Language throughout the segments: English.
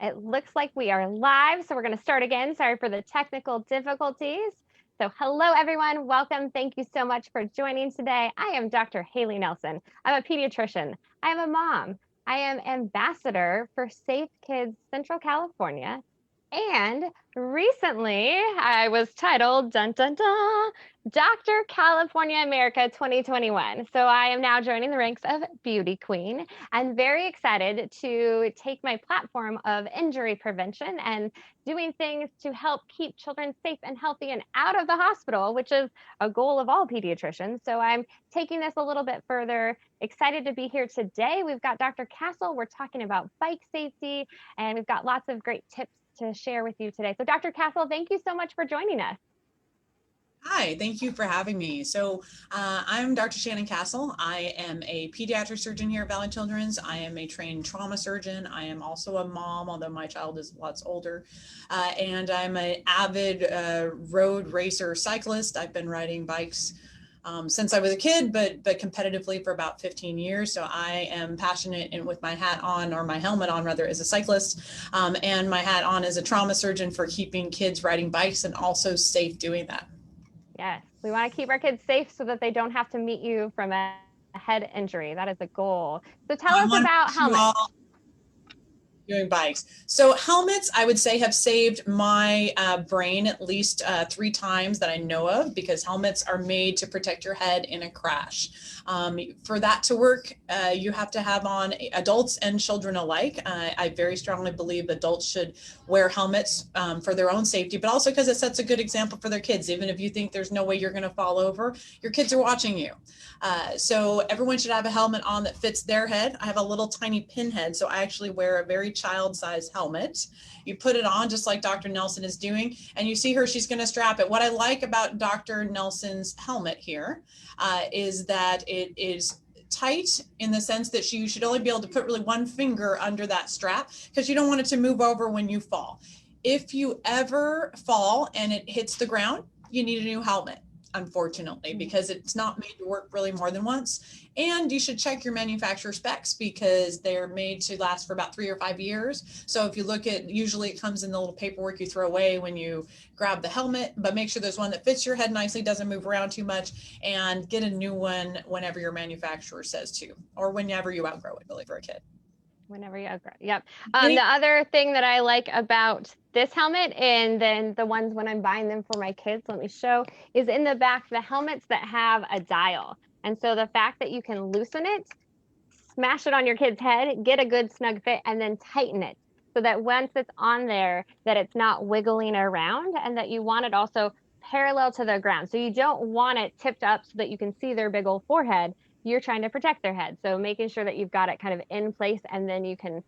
It looks like we are live, so we're going to start again. Sorry for the technical difficulties. So hello, everyone. Welcome. Thank you so much for joining today. I am Dr. Hailey Nelson. I'm a pediatrician. I am a mom. I am ambassador for Safe Kids Central California. And recently I was titled, dun, dun, dun, Dr. California America 2021. So I am now joining the ranks of Beauty Queen and very excited to take my platform of injury prevention and doing things to help keep children safe and healthy and out of the hospital, which is a goal of all pediatricians. So I'm taking this a little bit further. Excited to be here today. We've got Dr. Castle. We're talking about bike safety, and we've got lots of great tips to share with you today. So Dr. Castle, thank you so much for joining us. Hi, thank you for having me. So I'm Dr. Shannon Castle. I am a pediatric surgeon here at Valley Children's. I am a trained trauma surgeon. I am also a mom, although my child is lots older. And I'm an avid road racer cyclist. I've been riding bikes since I was a kid, but competitively for about 15 years. So I am passionate and with my hat on, or my helmet on rather, as a cyclist, and my hat on as a trauma surgeon for keeping kids riding bikes and also safe doing that. Yes, we want to keep our kids safe so that they don't have to meet you from a head injury. That is a goal. So tell us about helmets. Doing bikes. So helmets, I would say, have saved my brain at least 3 times that I know of, because helmets are made to protect your head in a crash. For that to work, you have to have on adults and children alike. I very strongly believe adults should wear helmets for their own safety, but also because it sets a good example for their kids. Even if you think there's no way you're going to fall over, your kids are watching you. So everyone should have a helmet on that fits their head. I have a little tiny pin head, so I actually wear a very child-sized helmet. You put it on just like Dr. Nelson is doing, and you see her, she's going to strap it. What I like about Dr. Nelson's helmet here is that it is tight in the sense that you should only be able to put really one finger under that strap, because you don't want it to move over when you fall. If you ever fall and it hits the ground, you need a new helmet, unfortunately, because it's not made to work really more than once. And you should check your manufacturer specs, because they're made to last for about 3 or 5 years. So if you look at, usually it comes in the little paperwork you throw away when you grab the helmet, but make sure there's one that fits your head nicely, doesn't move around too much, and get a new one whenever your manufacturer says to, or whenever you outgrow it, really, for a kid. Whenever you outgrow. Yep. The other thing that I like about this helmet, and then the ones when I'm buying them for my kids, let me show, is in the back, the helmets that have a dial. And so the fact that you can loosen it, smash it on your kid's head, get a good snug fit, and then tighten it so that once it's on there, that it's not wiggling around, and that you want it also parallel to the ground. So you don't want it tipped up so that you can see their big old forehead. You're trying to protect their head. So making sure that you've got it kind of in place, and then you can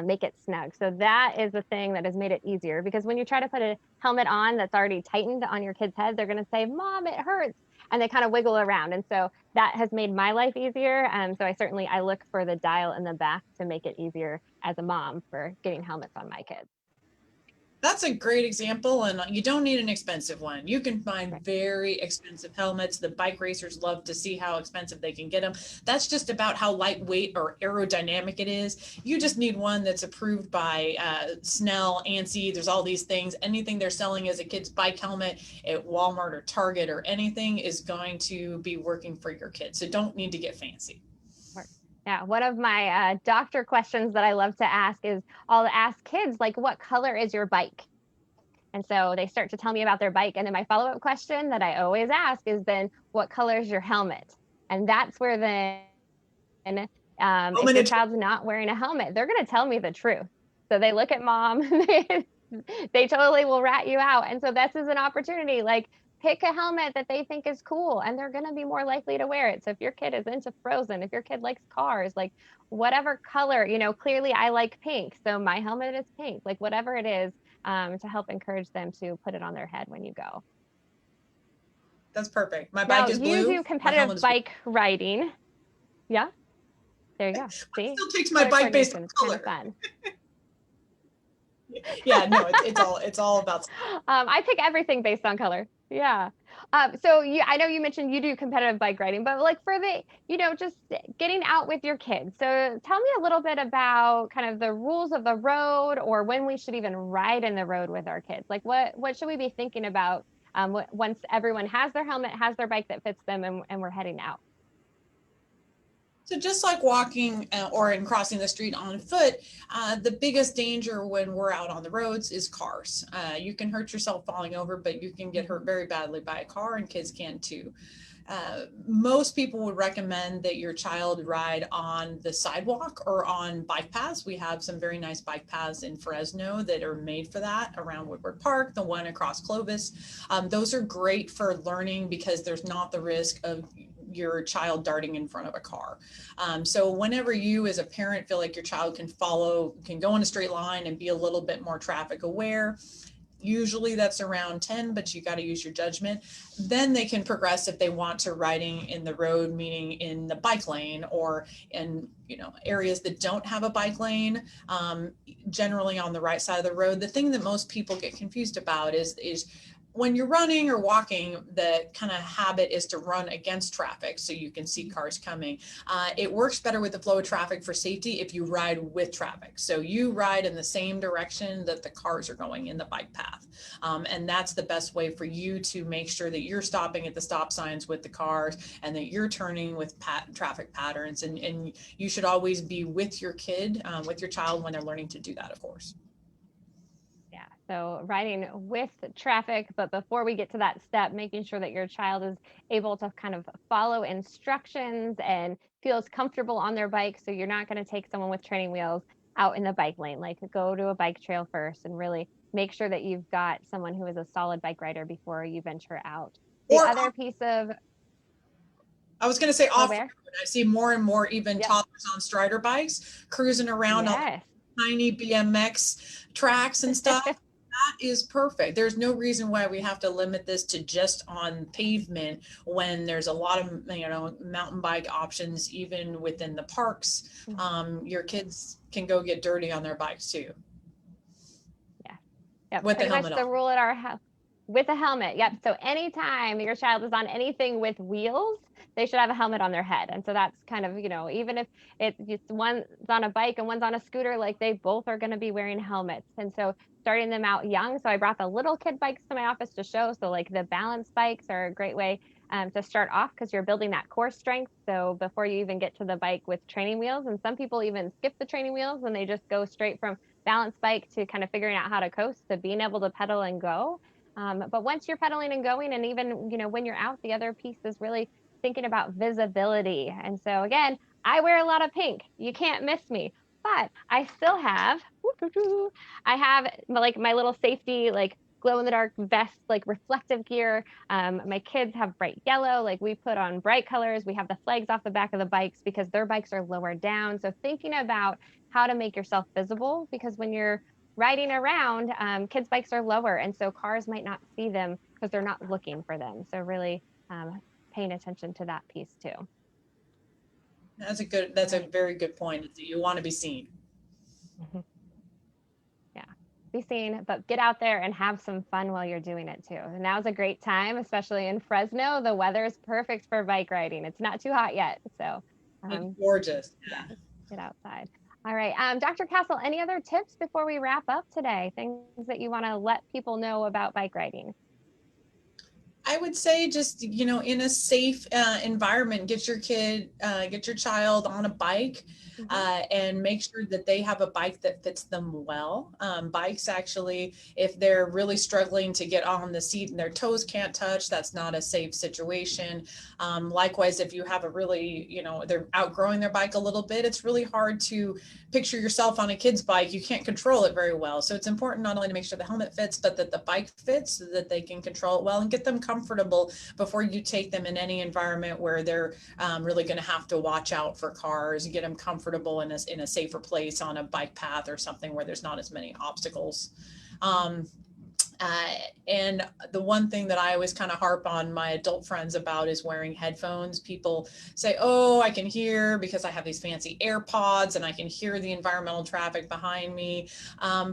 make it snug. So that is the thing that has made it easier, because when you try to put a helmet on that's already tightened on your kid's head, they're going to say, "Mom, it hurts." And they kind of wiggle around. And so that has made my life easier. So I look for the dial in the back to make it easier as a mom for getting helmets on my kids. That's a great example, and you don't need an expensive one. You can find very expensive helmets. The bike racers love to see how expensive they can get them. That's just about how lightweight or aerodynamic it is. You just need one that's approved by Snell, ANSI. There's all these things. Anything they're selling as a kid's bike helmet at Walmart or Target or anything is going to be working for your kids. So don't need to get fancy. Yeah, one of my doctor questions that I love to ask is, I'll ask kids, like, what color is your bike? And so they start to tell me about their bike. And then my follow-up question that I always ask is, then what color is your helmet? And that's where if your child's not wearing a helmet, they're going to tell me the truth. So they look at mom, they totally will rat you out. And so this is an opportunity, like, pick a helmet that they think is cool, and they're going to be more likely to wear it. So if your kid is into Frozen, if your kid likes cars, like whatever color, clearly I like pink, so my helmet is pink, like whatever it is, to help encourage them to put it on their head when you go. That's perfect. My bike is blue. You do competitive bike riding. Yeah. There you go. See? It still takes my bike based on color. Kind of fun. Yeah, no, it's all about. I pick everything based on color. Yeah. So I know you mentioned you do competitive bike riding, but like for the, just getting out with your kids. So tell me a little bit about kind of the rules of the road or when we should even ride in the road with our kids. Like what should we be thinking about once everyone has their helmet, has their bike that fits them, and we're heading out? So just like walking or in crossing the street on foot, the biggest danger when we're out on the roads is cars. You can hurt yourself falling over, but you can get hurt very badly by a car, and kids can too. Most people would recommend that your child ride on the sidewalk or on bike paths. We have some very nice bike paths in Fresno that are made for that around Woodward Park, the one across Clovis. Those are great for learning because there's not the risk of your child darting in front of a car. So whenever you as a parent feel like your child can go in a straight line and be a little bit more traffic aware, usually that's around 10, but you got to use your judgment. Then they can progress if they want to riding in the road, meaning in the bike lane or in areas that don't have a bike lane, generally on the right side of the road. The thing that most people get confused about is when you're running or walking, the kind of habit is to run against traffic so you can see cars coming. It works better with the flow of traffic for safety if you ride with traffic. So you ride in the same direction that the cars are going in the bike path. And that's the best way for you to make sure that you're stopping at the stop signs with the cars and that you're turning with traffic patterns. And you should always be with your kid, with your child when they're learning to do that, of course. Yeah. So riding with traffic, but before we get to that step, making sure that your child is able to kind of follow instructions and feels comfortable on their bike. So you're not going to take someone with training wheels out in the bike lane, like go to a bike trail first and really make sure that you've got someone who is a solid bike rider before you venture out. The Or other piece of, I was going to say oh, off road. where? I see more and more even Yep. toddlers on Strider bikes cruising around on Yes. tiny BMX tracks and stuff. That is perfect. There's no reason why we have to limit this to just on pavement when there's a lot of mountain bike options even within the parks. Your kids can go get dirty on their bikes too. Yeah. Yep. With the Pretty much helmet the on. rule at our house. With a helmet. Yep. So anytime your child is on anything with wheels, they should have a helmet on their head. And so that's kind of, even if it's one's on a bike and one's on a scooter, like they both are going to be wearing helmets. And so starting them out young. So I brought the little kid bikes to my office to show. So like the balance bikes are a great way to start off because you're building that core strength. So before you even get to the bike with training wheels, and some people even skip the training wheels and they just go straight from balance bike to kind of figuring out how to coast to being able to pedal and go. But once you're pedaling and going, and even, when you're out, the other piece is really thinking about visibility. And so again, I wear a lot of pink. You can't miss me, but I still have, I have like my little safety, like glow in the dark vest, like reflective gear. My kids have bright yellow, like we put on bright colors. We have the flags off the back of the bikes because their bikes are lower down. So thinking about how to make yourself visible, because when you're riding around, kids' bikes are lower, and so cars might not see them because they're not looking for them. So really paying attention to that piece too. That's a very good point. You want to be seen. Mm-hmm. Yeah, be seen, but get out there and have some fun while you're doing it too. And now's a great time, especially in Fresno. The weather is perfect for bike riding. It's not too hot yet, so It's gorgeous. Yeah, get outside. All right. Dr. Castle, any other tips before we wrap up today? Things that you want to let people know about bike riding? I would say just, in a safe environment, get your child on a bike and make sure that they have a bike that fits them well. Bikes actually, if they're really struggling to get on the seat and their toes can't touch, that's not a safe situation. Likewise, if you have a really, they're outgrowing their bike a little bit, it's really hard to picture yourself on a kid's bike. You can't control it very well. So it's important not only to make sure the helmet fits, but that the bike fits so that they can control it well and get them comfortable before you take them in any environment where they're really going to have to watch out for cars. Get them comfortable in a safer place on a bike path or something where there's not as many obstacles. Uh, and the one thing that I always kind of harp on my adult friends about is wearing headphones. People say, oh, I can hear because I have these fancy AirPods and I can hear the environmental traffic behind me.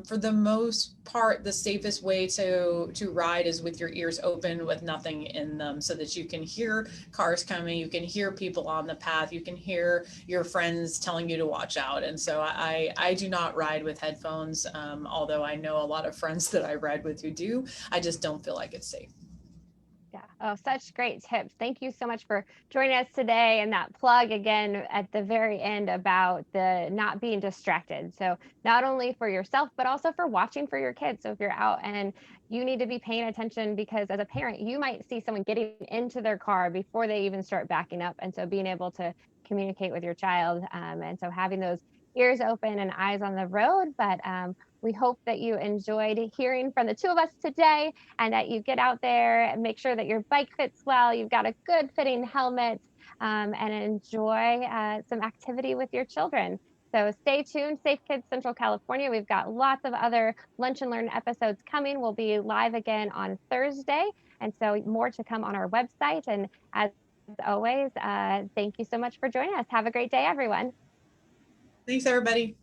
For the most part, the safest way to ride is with your ears open with nothing in them, so that you can hear cars coming, you can hear people on the path, you can hear your friends telling you to watch out. And so I do not ride with headphones, although I know a lot of friends that I ride with who do. I just don't feel like it's safe. Yeah. Oh, such great tips. Thank you so much for joining us today. And that plug again at the very end about the not being distracted. So, not only for yourself, but also for watching for your kids. So, if you're out and you need to be paying attention, because as a parent, you might see someone getting into their car before they even start backing up. And so, being able to communicate with your child. And so, having those ears open and eyes on the road. But we hope that you enjoyed hearing from the two of us today, and that you get out there and make sure that your bike fits well, you've got a good fitting helmet, and enjoy some activity with your children. So stay tuned, Safe Kids Central California. We've got lots of other Lunch and Learn episodes coming. We'll be live again on Thursday. And so more to come on our website. And as always, thank you so much for joining us. Have a great day, everyone. Thanks, everybody.